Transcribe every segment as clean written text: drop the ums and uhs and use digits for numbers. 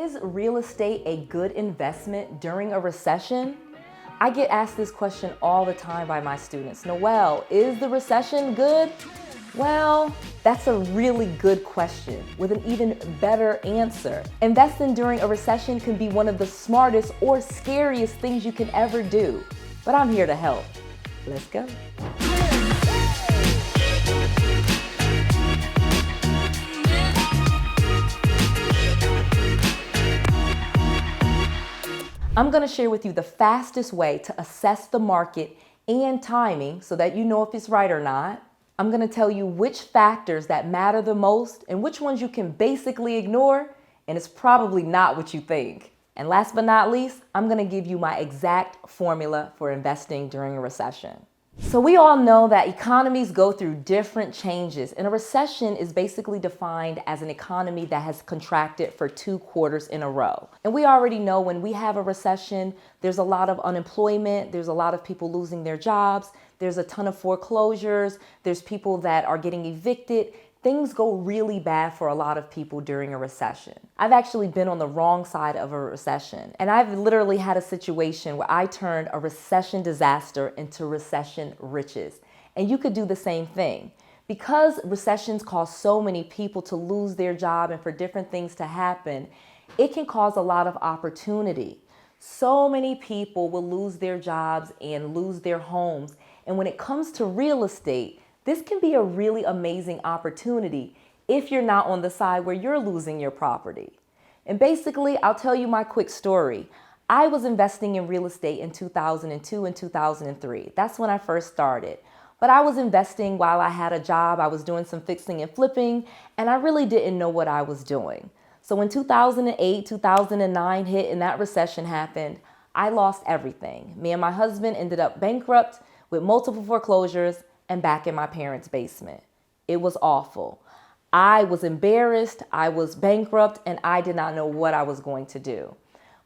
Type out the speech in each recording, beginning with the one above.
Is real estate a good investment during a recession? I get asked this question all the time by my students. Noelle, is the recession good? Well, that's a really good question with an even better answer. Investing during a recession can be one of the smartest or scariest things you can ever do. But I'm here to help. Let's go. I'm going to share with you the fastest way to assess the market and timing so that you know if it's right or not. I'm going to tell you which factors that matter the most and which ones you can basically ignore, and it's probably not what you think. And last but not least, I'm going to give you my exact formula for investing during a recession. So we all know that economies go through different changes, and a recession is basically defined as an economy that has contracted for 2 quarters in a row. And we already know when we have a recession, there's a lot of unemployment, there's a lot of people losing their jobs, there's a ton of foreclosures, there's people that are getting evicted. Things go really bad for a lot of people during a recession. I've actually been on the wrong side of a recession, and I've literally had a situation where I turned a recession disaster into recession riches. And you could do the same thing. Because recessions cause so many people to lose their job and for different things to happen, it can cause a lot of opportunity. So many people will lose their jobs and lose their homes. And when it comes to real estate, this can be a really amazing opportunity if you're not on the side where you're losing your property. And basically, I'll tell you my quick story. I was investing in real estate in 2002 and 2003. That's when I first started. But I was investing while I had a job. I was doing some fixing and flipping, and I really didn't know what I was doing. So when 2008, 2009 hit and that recession happened, I lost everything. Me and my husband ended up bankrupt with multiple foreclosures and back in my parents' basement. It was awful. I was embarrassed, I was bankrupt, and I did not know what I was going to do.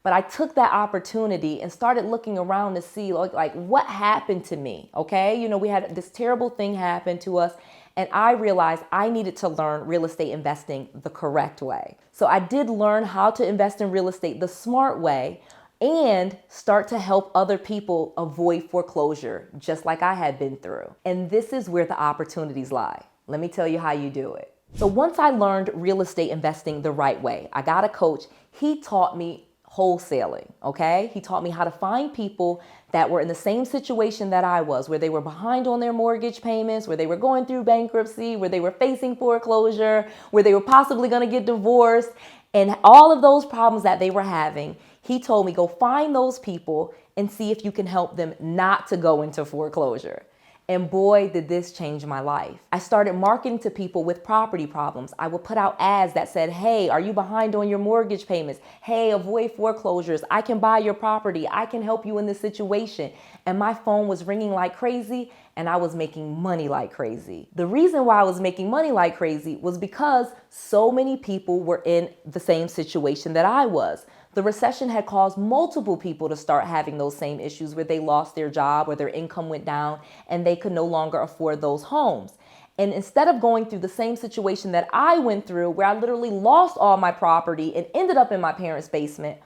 But I took that opportunity and started looking around to see like what happened to me, okay? You know, we had this terrible thing happen to us, and I realized I needed to learn real estate investing the correct way. So I did learn how to invest in real estate the smart way, and start to help other people avoid foreclosure, just like I had been through. And this is where the opportunities lie. Let me tell you how you do it. So once I learned real estate investing the right way, I got a coach. He taught me wholesaling, okay? He taught me how to find people that were in the same situation that I was, where they were behind on their mortgage payments, where they were going through bankruptcy, where they were facing foreclosure, where they were possibly going to get divorced, and all of those problems that they were having. He told me, go find those people and see if you can help them not to go into foreclosure. And boy, did this change my life. I started marketing to people with property problems. I would put out ads that said, hey, are you behind on your mortgage payments? Hey, avoid foreclosures. I can buy your property. I can help you in this situation. And my phone was ringing like crazy, and I was making money like crazy. The reason why I was making money like crazy was because so many people were in the same situation that I was. The recession had caused multiple people to start having those same issues where they lost their job or their income went down and they could no longer afford those homes. And instead of going through the same situation that I went through, where I literally lost all my property and ended up in my parents' basement,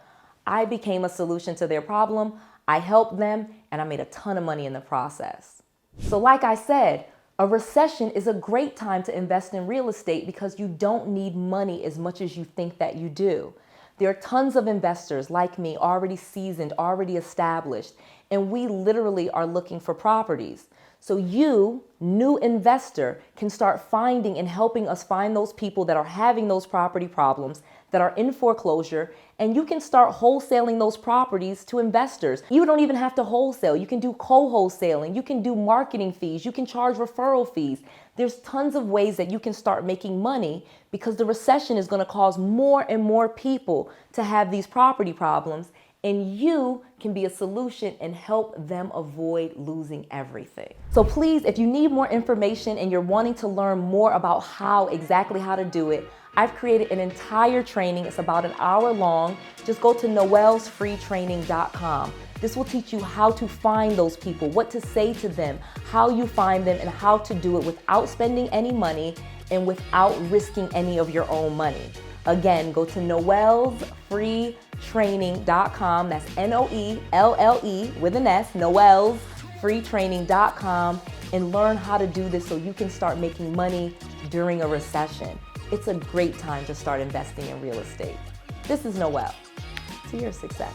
I became a solution to their problem. I helped them, and I made a ton of money in the process. So like I said, a recession is a great time to invest in real estate because you don't need money as much as you think that you do. There are tons of investors like me, already seasoned, already established, and we literally are looking for properties. So you, new investor, can start finding and helping us find those people that are having those property problems, that are in foreclosure, and you can start wholesaling those properties to investors. You don't even have to wholesale. You can do co-wholesaling. You can do marketing fees. You can charge referral fees. There's tons of ways that you can start making money because the recession is going to cause more and more people to have these property problems, and you can be a solution and help them avoid losing everything. So please, if you need more information and you're wanting to learn more about exactly how to do it, I've created an entire training. It's about an hour long. Just go to noellsfreetraining.com. This will teach you how to find those people, what to say to them, how you find them, and how to do it without spending any money and without risking any of your own money. Again, go to noellsfreetraining.com. That's Noelle with an S, noellsfreetraining.com, and learn how to do this so you can start making money during a recession. It's a great time to start investing in real estate. This is Noelle. To your success.